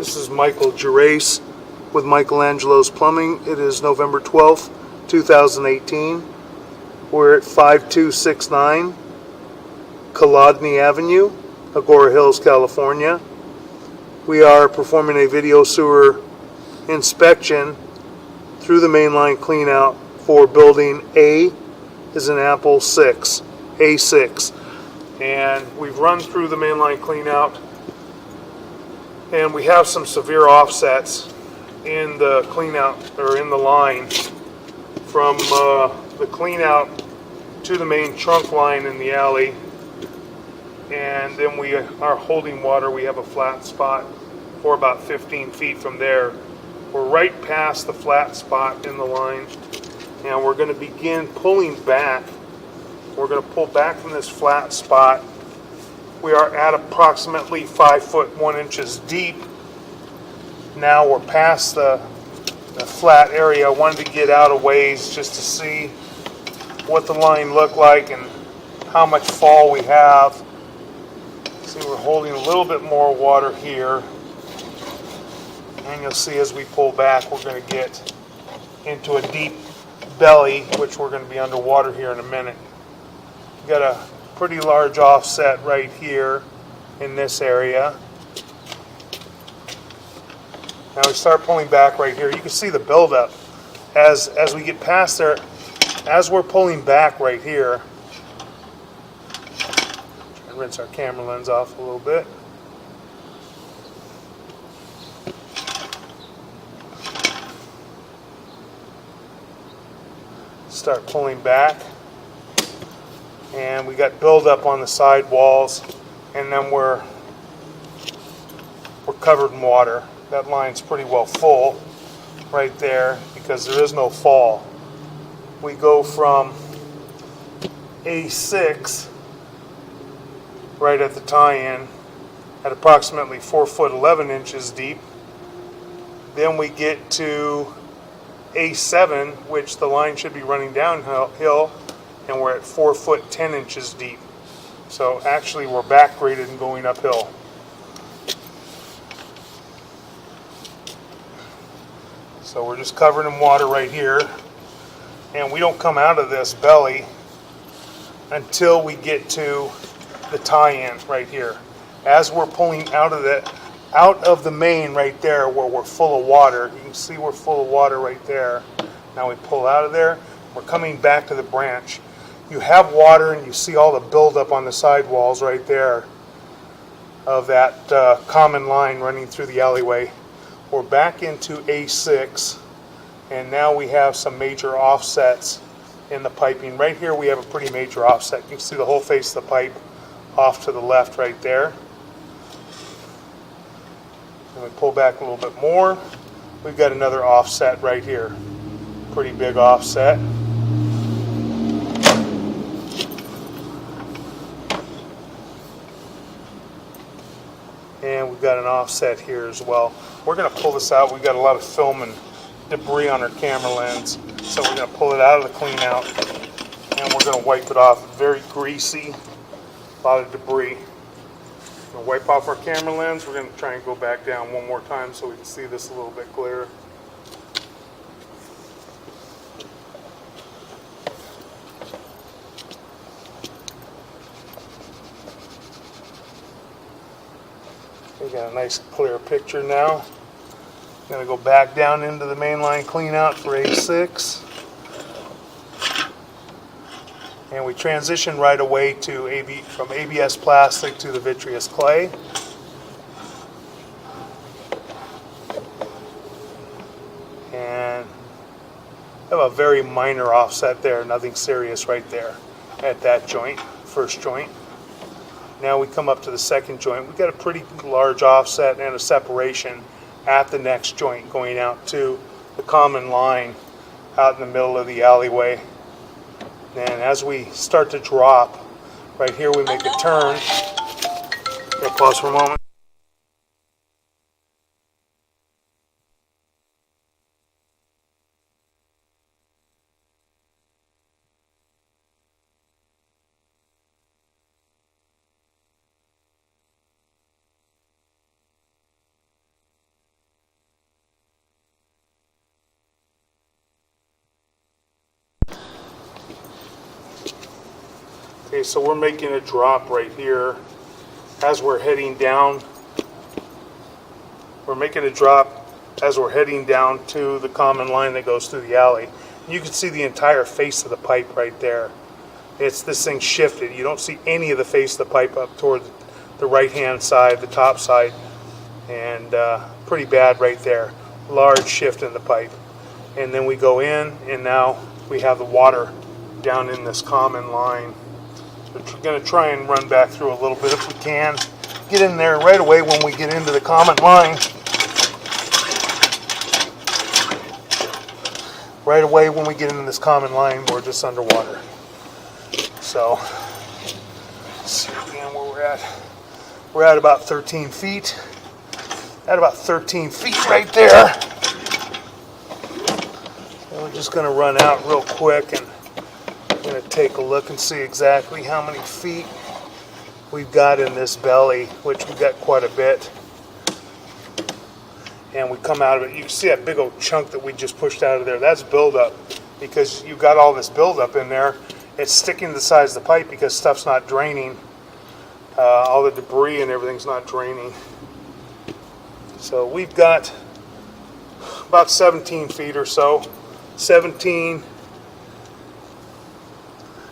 This is Michael Gerace with Michelangelo's Plumbing. It is November 12th, 2018. We're at 5269 Colodny Avenue, Agoura Hills, California. We are performing a video sewer inspection through the mainline cleanout for building A is an apple 6, A6. And we've run through the mainline cleanout, and we have some severe offsets in the cleanout, or in the line from the cleanout to the main trunk line in the alley. And then we are holding water. We have a flat spot for about 15 feet from there. We're right past the flat spot in the line, and we're going to begin pulling back. We're going to pull back from this flat spot. We are at approximately 5 foot 1 inches deep. Now we're past the flat area. I wanted to get out a ways just to see what the line looked like and how much fall we have. See, we're holding a little bit more water here. And you'll see as we pull back, we're going to get into a deep belly, which we're going to be underwater here in a minute. We've got a pretty large offset right here in this area. Now we start pulling back right here. You can see the buildup as we get past there. As we're pulling back right here, try and rinse our camera lens off a little bit. Start pulling back, and we got buildup on the side walls, and then we're covered in water. That line's pretty well full right there because there is no fall. We go from A6 right at the tie-in at approximately 4 foot 11 inches deep. Then we get to A7, which the line should be running downhill, and we're at 4 foot 10 inches deep. So actually we're back graded and going uphill. So we're just covered in water right here, and we don't come out of this belly until we get to the tie-in right here. As we're pulling out of the main right there where we're full of water, you can see we're full of water right there. Now we pull out of there, we're coming back to the branch. You have water, and you see all the buildup on the sidewalls right there of that common line running through the alleyway. We're back into A6, and now we have some major offsets in the piping. Right here we have a pretty major offset. You can see the whole face of the pipe off to the left right there. And we pull back a little bit more. We've got another offset right here. Pretty big offset. And we've got an offset here as well. We're going to pull this out. We've got a lot of film and debris on our camera lens, so we're going to pull it out of the clean out, and we're going to wipe it off. Very greasy, a lot of debris. We're going to wipe off our camera lens. We're going to try and go back down one more time so we can see this a little bit clearer. We got a nice clear picture now. I'm going to go back down into the mainline cleanout for A6. And we transition right away to from ABS plastic to the vitreous clay. And have a very minor offset there, nothing serious right there at that joint, first joint. Now we come up to the second joint. We've got a pretty large offset and a separation at the next joint going out to the common line out in the middle of the alleyway. And as we start to drop, right here we make a turn. I'll pause for a moment. Okay, so we're making a drop right here as we're heading down. We're making a drop as we're heading down to the common line that goes through the alley. You can see the entire face of the pipe right there. This thing shifted. You don't see any of the face of the pipe up toward the right-hand side, the top side, and pretty bad right there. Large shift in the pipe. And then we go in, and now we have the water down in this common line. So we're going to try and run back through a little bit if we can. Get in there right away when we get into the common line. Right away when we get into this common line, we're just underwater. So, let's see again where we're at. We're at about 13 feet. At about 13 feet right there. And we're just going to run out real quick and going to take a look and see exactly how many feet we've got in this belly, which we've got quite a bit. And we come out of it. You can see that big old chunk that we just pushed out of there. That's buildup, because you've got all this buildup in there. It's sticking to the sides of the pipe because stuff's not draining. All the debris and everything's not draining. So we've got about 17 feet or so. 17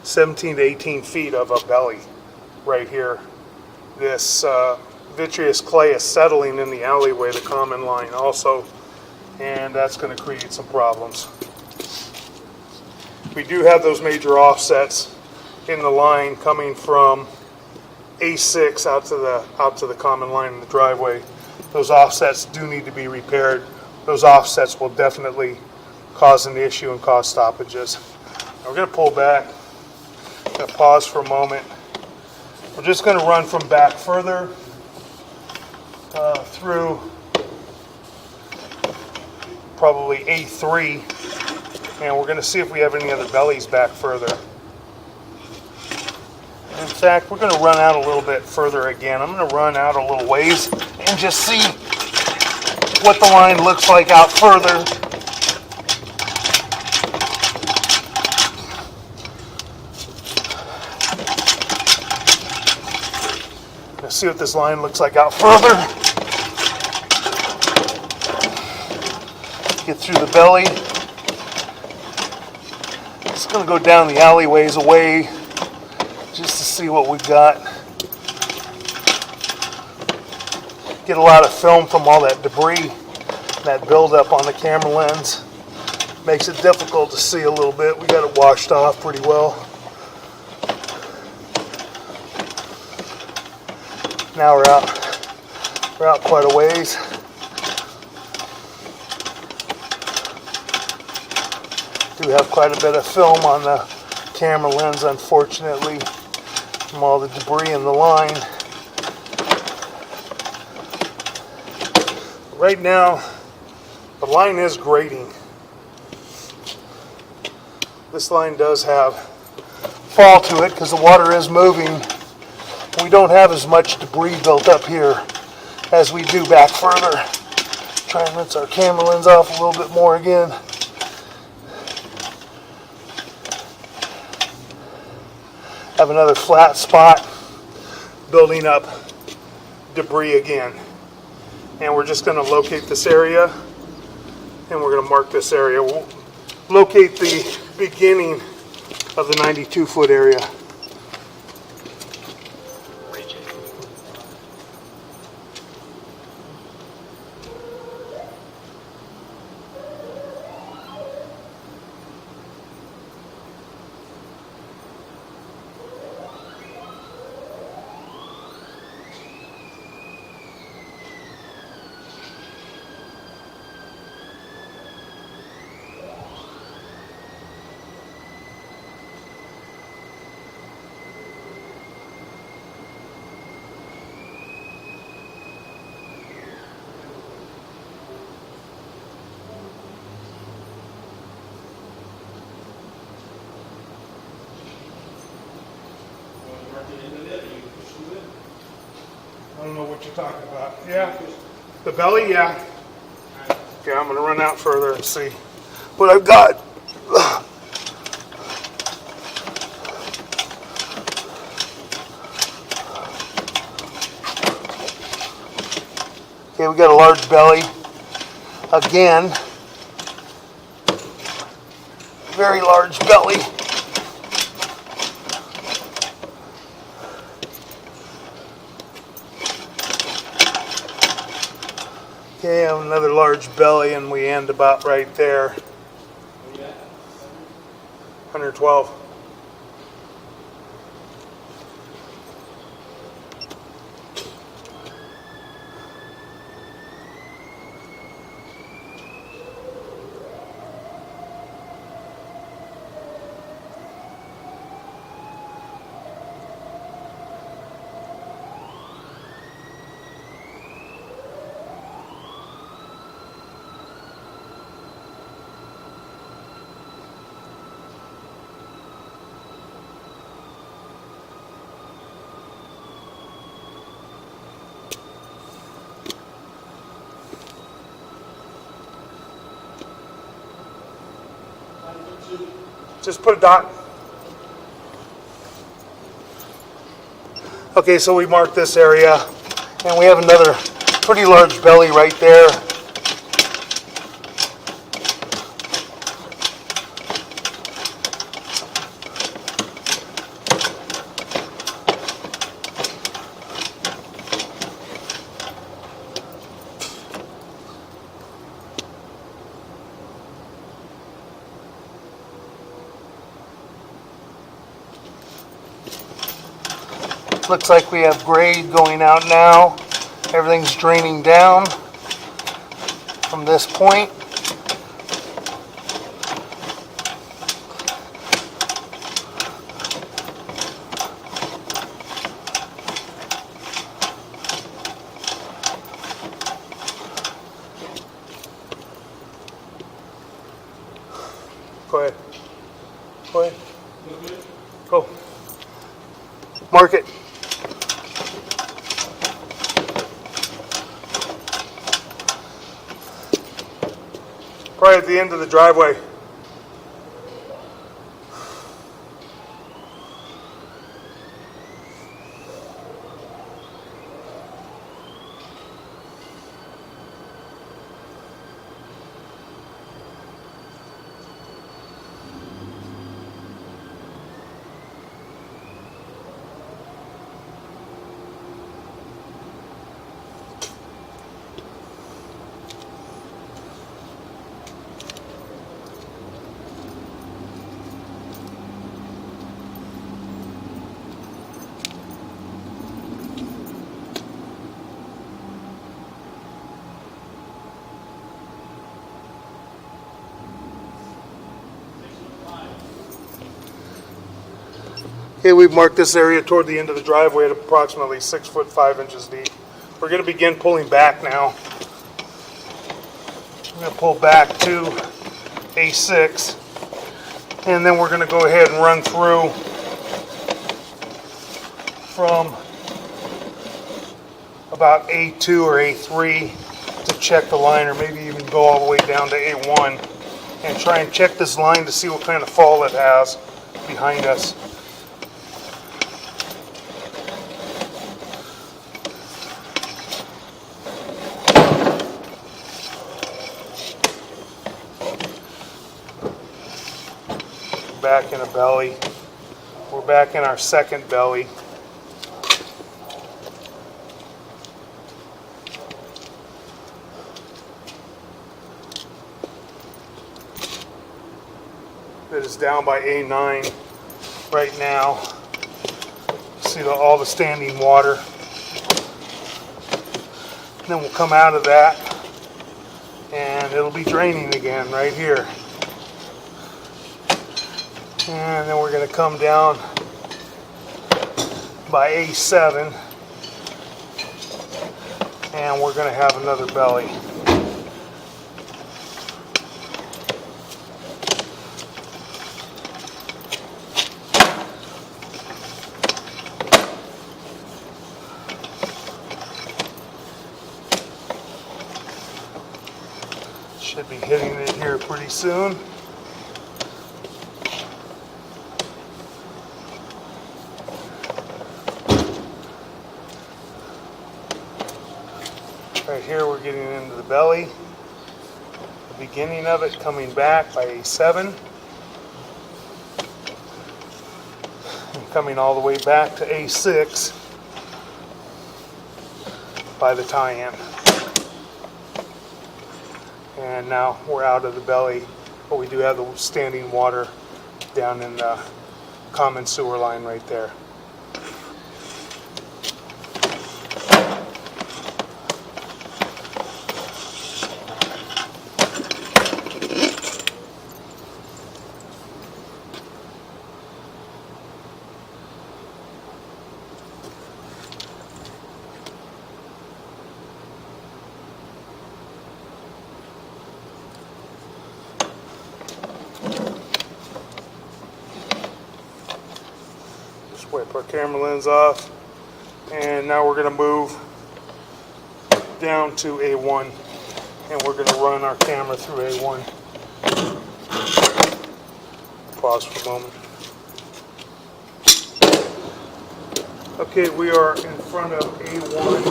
to 18 feet of a belly right here. This vitreous clay is settling in the alleyway, the common line also, and that's going to create some problems. We do have those major offsets in the line coming from A6 out to the common line in the driveway. Those offsets do need to be repaired. Those offsets will definitely cause an issue and cause stoppages. We're going to pull back. Going to pause for a moment. We're just going to run from back further through probably A3, and we're going to see if we have any other bellies back further. In fact, we're going to run out a little bit further again. I'm going to run out a little ways and just see what the line looks like out further. Let's see what this line looks like out further. Get through the belly. Just going to go down the alleyways away just to see what we've got. Get a lot of film from all that debris, that buildup on the camera lens. Makes it difficult to see a little bit. We got it washed off pretty well. Now we're out quite a ways. Do have quite a bit of film on the camera lens, unfortunately, from all the debris in the line. Right now, the line is grading. This line does have fall to it because the water is moving. We don't have as much debris built up here as we do back further. Try and rinse our camera lens off a little bit more again. Have another flat spot building up debris again. And we're just going to locate this area, and we're going to mark this area. We'll locate the beginning of the 92-foot area. I don't know what you're talking about. Yeah, the belly, yeah. Okay, I'm going to run out further and see what I've got. Okay, we got a large belly. Again, very large belly. Okay, I have another large belly, and we end about right there. 112. Just put a dot. Okay, so we marked this area, and we have another pretty large belly right there. Looks like we have grade going out now. Everything's draining down from this point. Go ahead. Go ahead. Go. Mark it. Right at the end of the driveway. Okay, we've marked this area toward the end of the driveway at approximately 6 foot 5 inches deep. We're going to begin pulling back now. I'm going to pull back to A6, and then we're going to go ahead and run through from about A2 or A3 to check the line, or maybe even go all the way down to A1 and try and check this line to see what kind of fall it has behind us. Back in a belly. We're back in our second belly. That is down by A9 right now. See all the standing water. And then we'll come out of that and it'll be draining again right here. And then we're going to come down by A7 and we're going to have another belly. Should be hitting it here pretty soon. Right here we're getting into the belly. The beginning of it coming back by A7. And coming all the way back to A6 by the tie-in. And now we're out of the belly, but we do have the standing water down in the common sewer line right there. Wipe our camera lens off, and now we're going to move down to A1, and we're going to run our camera through A1. Pause for a moment. Okay, we are in front of A1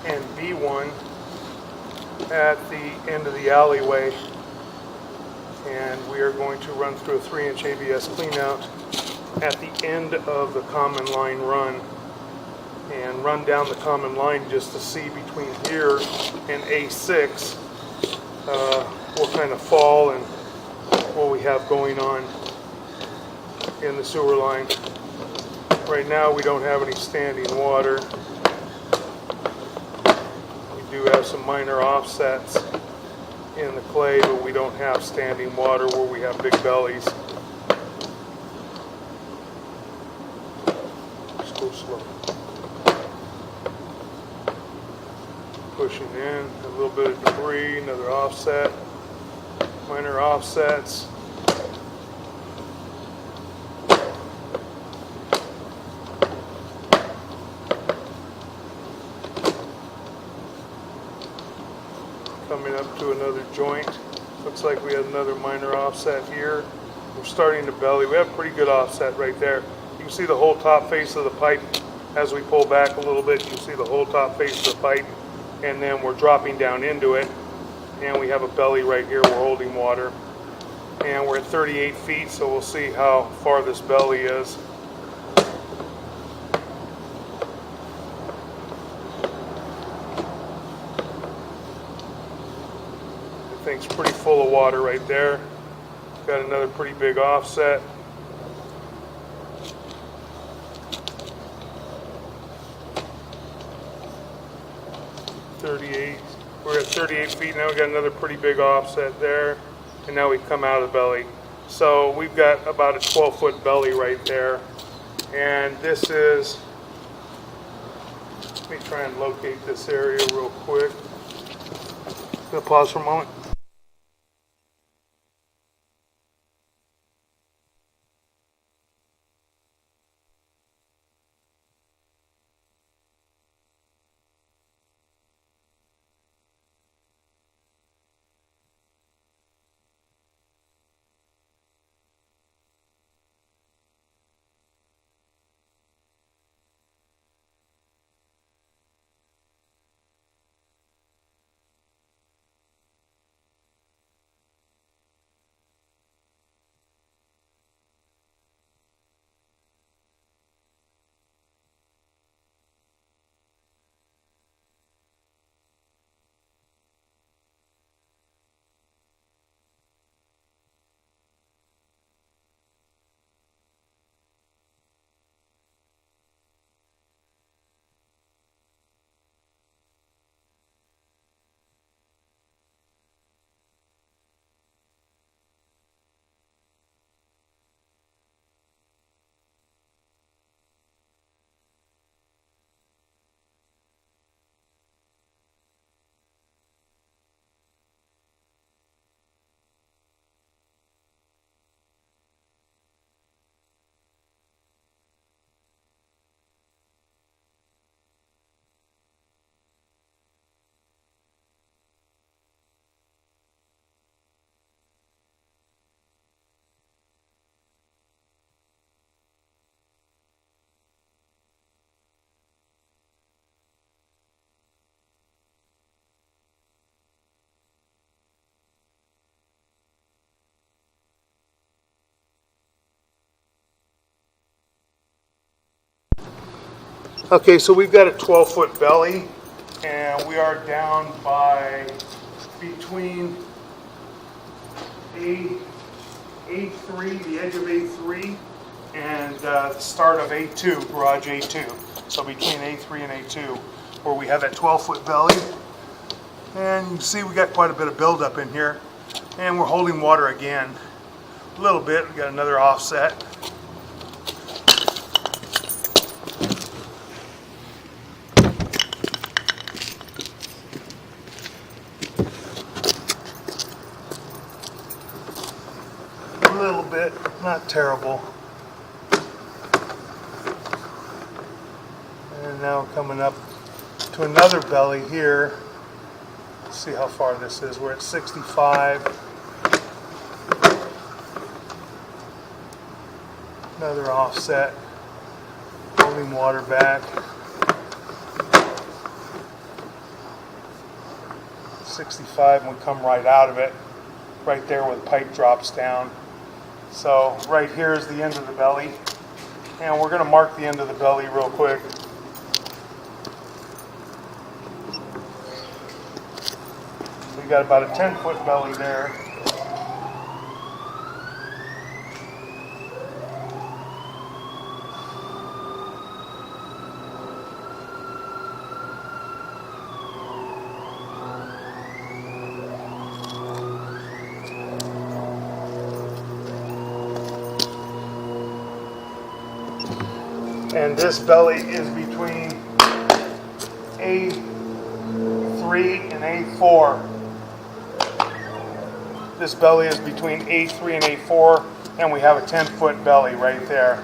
and B1 at the end of the alleyway, and we are going to run through a 3-inch ABS cleanout at the end of the common line run, and run down the common line just to see between here and A6 what kind of fall and what we have going on in the sewer line. Right now we don't have any standing water. We do have some minor offsets in the clay, but we don't have standing water where we have big bellies. Slow. Pushing in, a little bit of debris, another offset, minor offsets. Coming up to another joint. Looks like we have another minor offset here. We're starting to belly. We have pretty good offset right there. You can see the whole top face of the pipe. As we pull back a little bit, you can see the whole top face of the pipe, and then we're dropping down into it, and we have a belly right here. We're holding water, and we're at 38 feet, so we'll see how far this belly is. The thing's pretty full of water right there. Got another pretty big offset. We're at 38 feet now. We got another pretty big offset there, and now we come out of the belly. So we've got about a 12-foot belly right there, and this is. Let me try and locate this area real quick. Gonna pause for a moment. Okay, so we've got a 12-foot belly, and we are down by between A3, the edge of A3, and the start of A2, garage A2. So between A3 and A2, where we have that 12-foot belly. And you can see we got quite a bit of buildup in here. And we're holding water again. A little bit, we got another offset. A little bit, not terrible. And now we're coming up to another belly here. Let's see how far this is. We're at 65. Another offset. Holding water back. 65, and we come right out of it. Right there where the pipe drops down. So right here is the end of the belly. And we're going to mark the end of the belly real quick. We got about a 10-foot belly there. And this belly is between A3 and A4. This belly is between A3 and A4, and we have a 10-foot belly right there.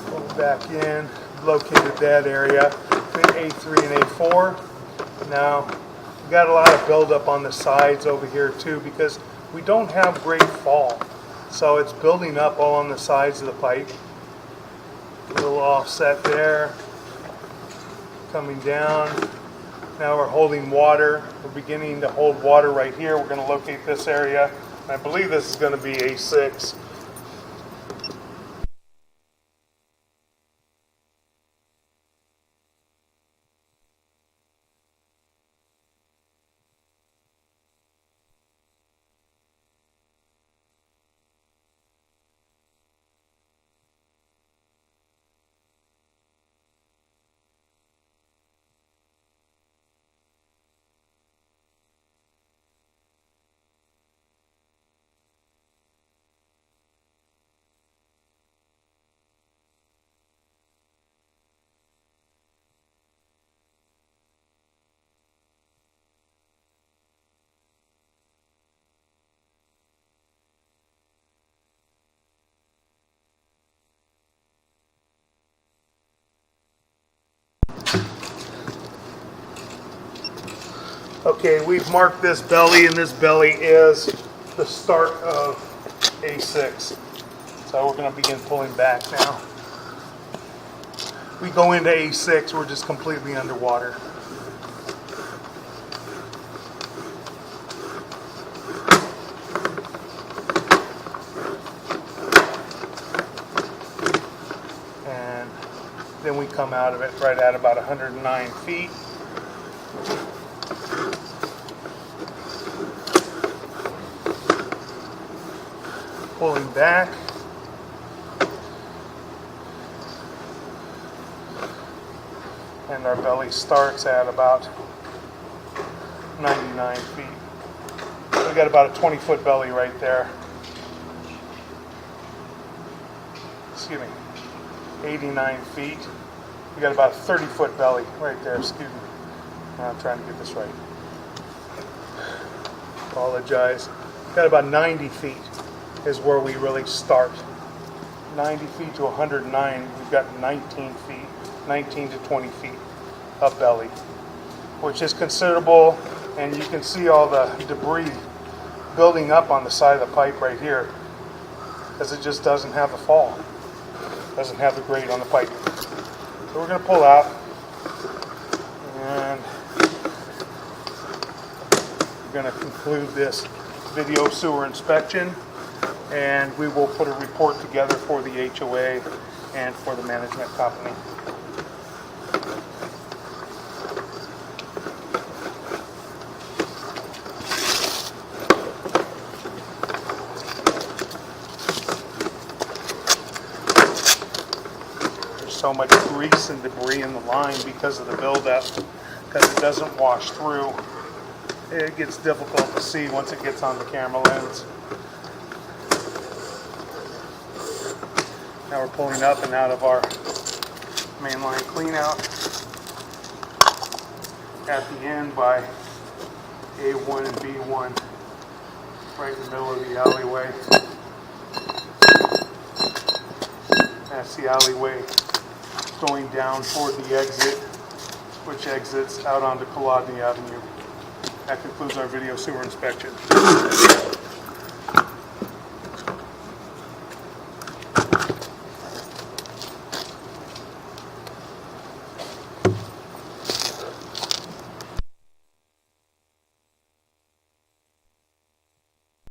Pull back in, located that area between A3 and A4. Now, we've got a lot of buildup on the sides over here too, because we don't have great fall. So it's building up all on the sides of the pipe. A little offset there. Coming down. Now we're holding water. We're beginning to hold water right here. We're going to locate this area. I believe this is going to be A6. Okay, we've marked this belly, and this belly is the start of A6. So we're going to begin pulling back now. We go into A6, we're just completely underwater. And then we come out of it right at about 109 feet. Pulling back. And our belly starts at about 99 feet. So we got about a 20-foot belly right there. Excuse me. 89 feet. We got about a 30-foot belly right there. Excuse me. I'm trying to get this right. Apologize. Got about 90 feet is where we really start. 90 feet to 109, we've got 19 feet, 19 to 20 feet of belly, which is considerable, and you can see all the debris building up on the side of the pipe right here, because it just doesn't have the fall, doesn't have the grade on the pipe. So we're going to pull out, and we're going to conclude this video sewer inspection. and we will put a report together for the HOA and for the management company. So much grease and debris in the line because of the buildup, because it doesn't wash through. It gets difficult to see once it gets on the camera lens. Now we're pulling up and out of our mainline cleanout at the end by A1 and B1, right in the middle of the alleyway. That's the alleyway going down toward the exit, which exits out onto Colodny Avenue. That concludes our video sewer inspection.